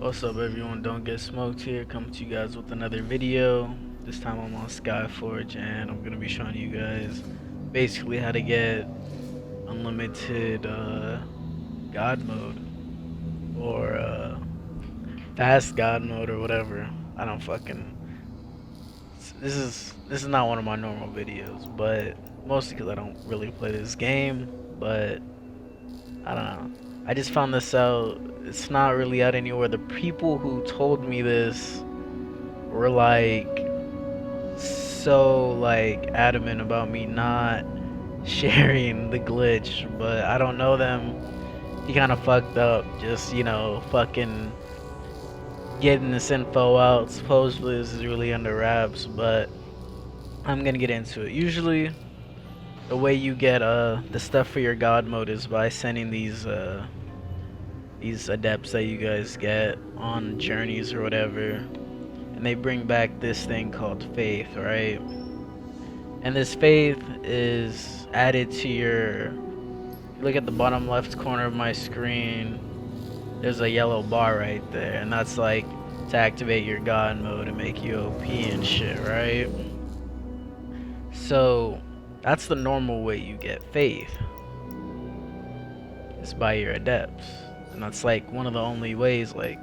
What's up everyone, Don't Get Smoked here, coming to you guys with another video. This time I'm on Skyforge and I'm gonna be showing you guys basically how to get unlimited God mode or fast God mode or whatever. I don't fucking this is not one of my normal videos, but mostly because I don't really play this game, but I don't know. I just found this out. It's not really out anywhere. The people who told me this were like so like adamant about me not sharing the glitch, but I don't know them. He kind of fucked up, just fucking getting this info out. Supposedly this is really under wraps, but I'm gonna get into it. Usually, the way you get the stuff for your god mode is by sending these adepts that you guys get on journeys or whatever, and they bring back this thing called faith, right? And this faith is added to your, look at the bottom left corner of my screen, there's a yellow bar right there, and that's like to activate your god mode and make you OP and shit, right? So that's the normal way you get faith, is by your adepts, and that's like one of the only ways like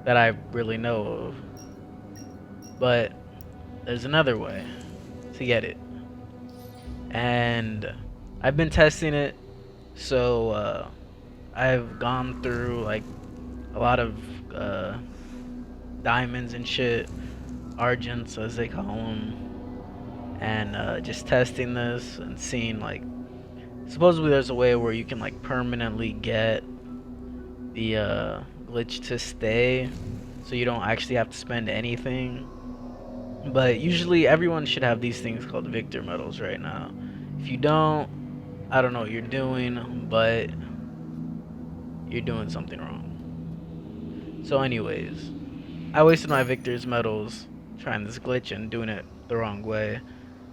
that I really know of. But there's another way to get it, and I've been testing it. So I've gone through like a lot of diamonds and shit, argents as they call them, and just testing this and seeing like supposedly there's a way where you can like permanently get the glitch to stay, so you don't actually have to spend anything. But usually everyone should have these things called victor medals right now. If you don't, I don't know what you're doing, but you're doing something wrong. So anyways, I wasted my victor's medals trying this glitch and doing it the wrong way.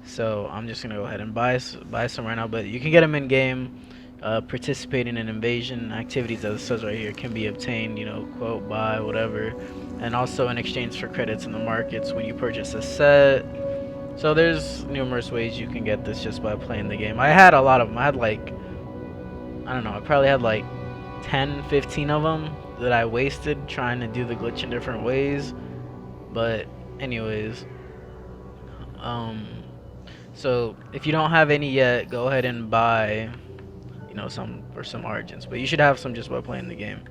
So I'm just gonna go ahead and buy some right now, but you can get them in game. Participating in invasion activities, as it says right here, can be obtained, quote, buy, whatever, and also in exchange for credits in the markets when you purchase a set. So there's numerous ways you can get this just by playing the game. I had a lot of them. I had like, I don't know, I probably had like 10, 15 of them that I wasted trying to do the glitch in different ways. But anyways, so if you don't have any yet, go ahead and buy some for some argents, but you should have some just by playing the game.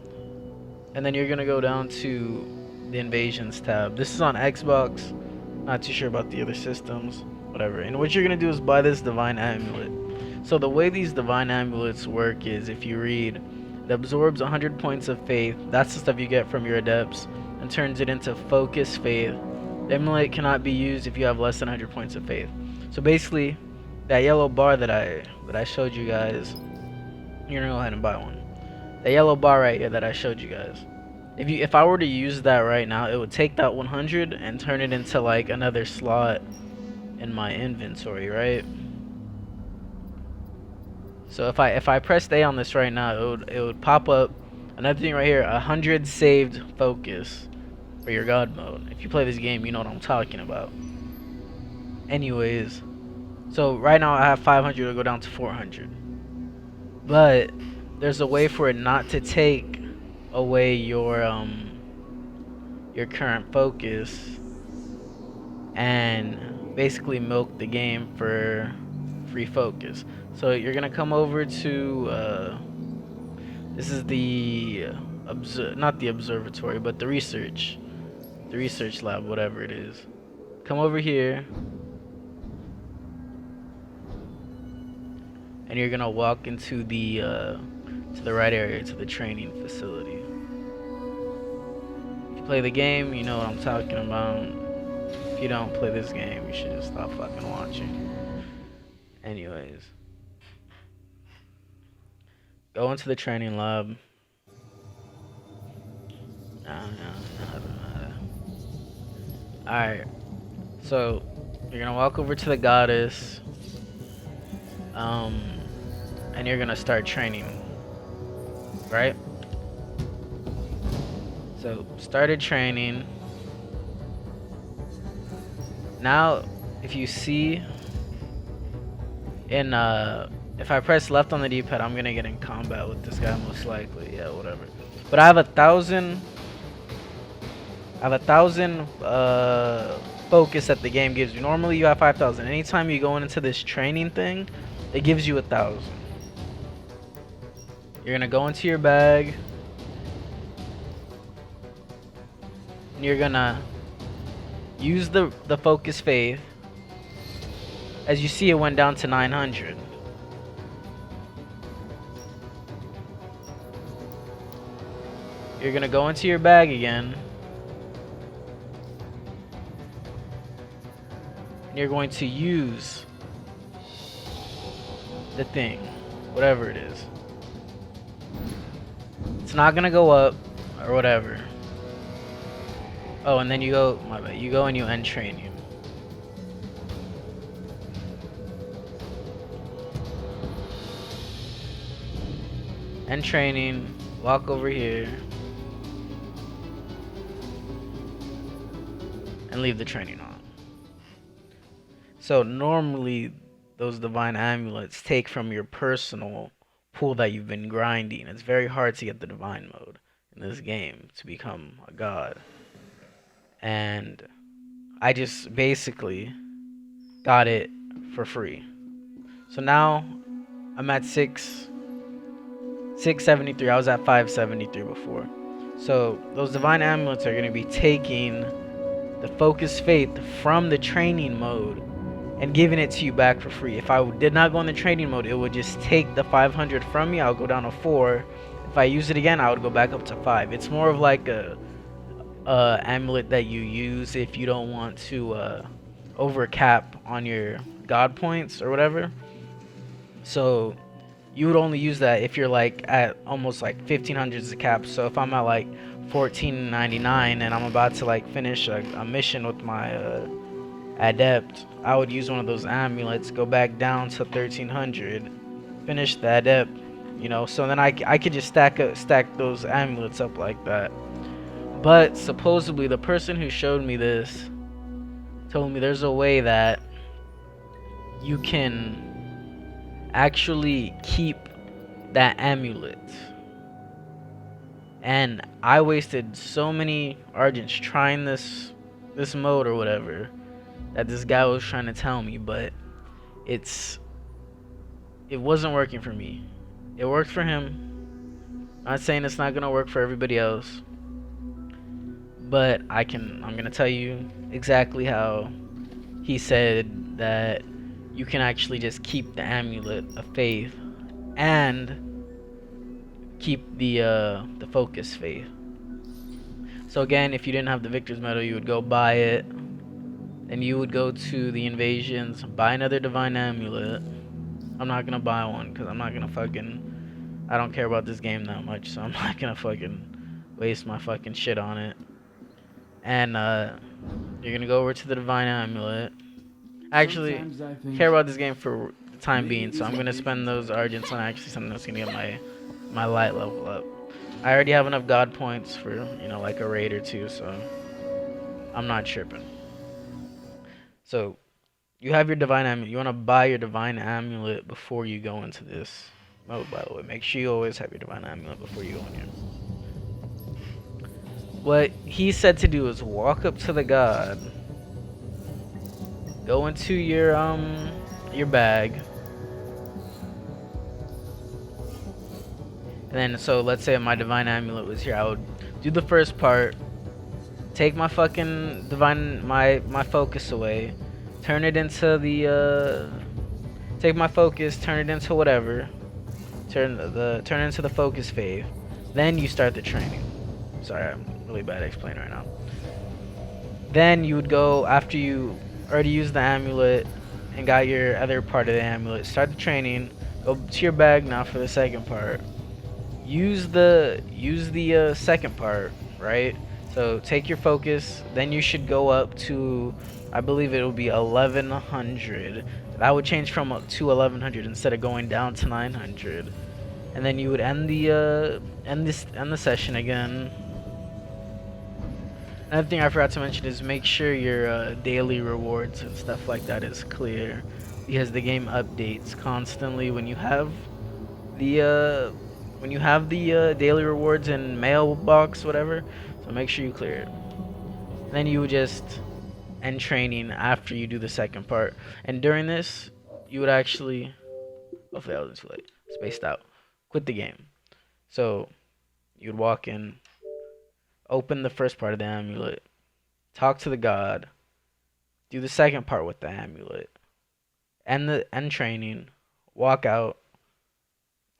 And then you're gonna go down to the invasions tab. This is on Xbox, not too sure about the other systems, whatever. And what you're gonna do is buy this divine amulet. So the way these divine amulets work is, if you read, it absorbs 100 points of faith, that's the stuff you get from your adepts, and turns it into focus faith. The amulet cannot be used if you have less than 100 points of faith. So basically, that yellow bar that I showed you guys, you're gonna go ahead and buy one. The yellow bar right here that I showed you guys. If I were to use that right now, it would take that 100 and turn it into like another slot in my inventory, right? So if I press A on this right now, it would pop up another thing right here, 100 saved focus for your god mode. If you play this game, you know what I'm talking about. Anyways, so right now I have 500 to go down to 400. But there's a way for it not to take away your current focus and basically milk the game for free focus. So you're gonna come over to this is the not the observatory, but the research lab, whatever it is. Come over here, and you're gonna walk into the to the right area, to the training facility. If you play the game, you know what I'm talking about. If you don't play this game, you should just stop fucking watching. Anyways, go into the training lab. Alright, so you're gonna walk over to the goddess, and you're gonna start training, right? So started training. Now, if you see in if I press left on the D-pad, I'm gonna get in combat with this guy most likely. Yeah, whatever. But I have 1,000. I have 1,000 focus that the game gives you. Normally you have 5,000. Anytime you go into this training thing, it gives you 1,000. You're gonna go into your bag, and you're gonna use the focus faith. As you see, it went down to 900. You're gonna go into your bag again, and you're going to use the thing, whatever it is. It's not gonna go up or whatever. Oh, and then you go, my bad, you go and you end training. End training, walk over here, and leave the training on. So normally those divine amulets take from your personal pool that you've been grinding. It's very hard to get the divine mode in this game to become a god. And I just basically got it for free. So now I'm at 673. I was at 573 before. So those divine amulets are going to be taking the focus faith from the training mode and giving it to you back for free. If I did not go in the training mode, it would just take the 500 from me. I'll go down to 4. If I use it again, I would go back up to 5. It's more of like a amulet that you use if you don't want to overcap on your god points or whatever. So you would only use that if you're like at almost like 1500s of cap. So if I'm at like 1499 and I'm about to like finish a mission with my adept, I would use one of those amulets, go back down to 1300, finish the adept, you know. So then I could just stack those amulets up like that. But supposedly the person who showed me this told me there's a way that you can actually keep that amulet. And I wasted so many Argents trying this mode or whatever that this guy was trying to tell me, but it wasn't working for me. It worked for him. I'm not saying it's not gonna work for everybody else, but I'm gonna tell you exactly how he said that you can actually just keep the amulet of faith and keep the focus faith. So again, if you didn't have the victor's medal, you would go buy it, and you would go to the invasions, buy another divine amulet. I'm not gonna buy one because I'm not gonna I don't care about this game that much, so I'm not gonna fucking waste my fucking shit on it. And you're gonna go over to the divine amulet. Actually, I care about this game for the time being, so I'm gonna spend those Argents on actually something that's gonna get my light level up. I already have enough god points for, you know, like a raid or two, so I'm not tripping. So you have your divine amulet. You want to buy your divine amulet before you go into this mode, by the way. Make sure you always have your divine amulet before you go in here. What he said to do is walk up to the god, go into your bag, and then, so let's say my divine amulet was here, I would do the first part, take my fucking my focus away, turn it into the take my focus, turn it into whatever, turn it into the focus faith. Then you start the training. Sorry, I'm really bad at explaining right now. Then you would go, after you already used the amulet and got your other part of the amulet, start the training, go to your bag now for the second part. Use the second part, right? So take your focus, then you should go up to, I believe it will be 1100. That would change to 1100 instead of going down to 900. And then you would end the session again. Another thing I forgot to mention is make sure your daily rewards and stuff like that is clear, because the game updates constantly the when you have the daily rewards in mailbox, whatever. So make sure you clear it. And then you would just end training after you do the second part. And during this, you would actually, hopefully I wasn't too late, spaced out, quit the game. So you'd walk in, open the first part of the amulet, talk to the god, do the second part with the amulet, end training, walk out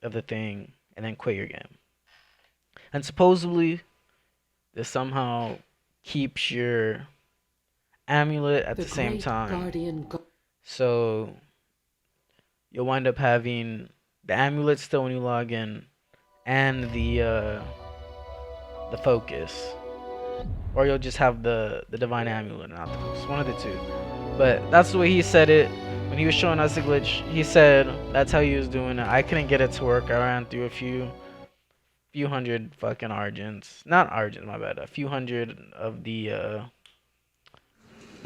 of the thing, and then quit your game. And supposedly this somehow keeps your amulet at the same time. So you'll wind up having the amulet still when you log in, and the focus, or you'll just have the divine amulet, not the focus. One of the two. But that's the way he said it when he was showing us the glitch. He said that's how he was doing it. I couldn't get it to work. I ran through a few hundred fucking argents, not argents, my bad. A few hundred of the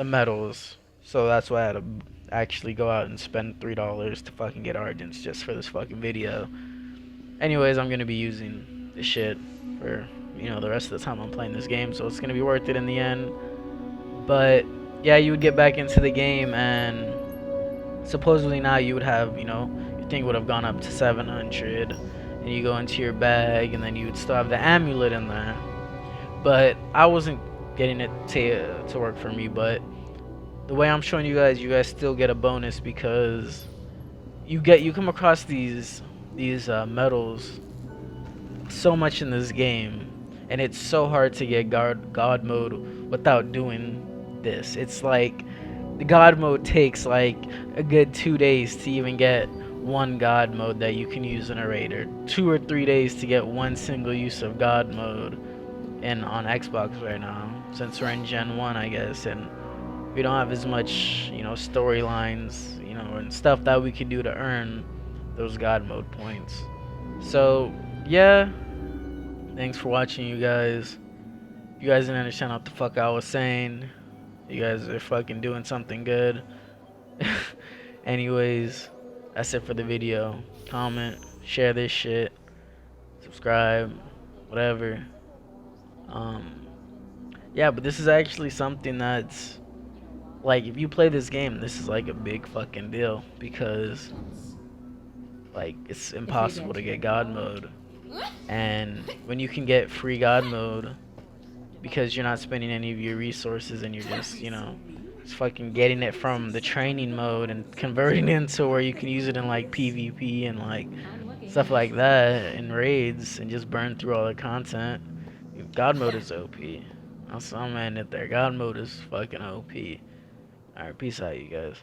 medals. So that's why I had to actually go out and spend $3 to fucking get argents just for this fucking video. Anyways, I'm gonna be using this shit for the rest of the time I'm playing this game, so it's gonna be worth it in the end. But yeah, you would get back into the game, and supposedly now you would have your thing would have gone up to 700, and you go into your bag, and then you would still have the amulet in there. But I wasn't getting it to work for me. But the way I'm showing you guys still get a bonus, because you come across these medals so much in this game, and it's so hard to get god mode without doing this. It's like the god mode takes like a good 2 days to even get one god mode that you can use in a raid, or 2 or 3 days to get one single use of god mode in on Xbox right now, since we're in Gen 1, I guess, and we don't have as much storylines and stuff that we could do to earn those god mode points. So yeah, thanks for watching, you guys. You guys didn't understand what the fuck I was saying. You guys are fucking doing something good. Anyways, that's it for the video. Comment, share this shit, subscribe, whatever. Um, yeah, but this is actually something that's like, if you play this game, this is like a big fucking deal, because like it's impossible to get god mode. And when you can get free god mode because you're not spending any of your resources, and you're just fucking getting it from the training mode and converting it into where you can use it in like PvP and like stuff like that in raids, and just burn through all the content. God mode is OP. I'm ending it there. God mode is fucking OP. Alright, peace out, you guys.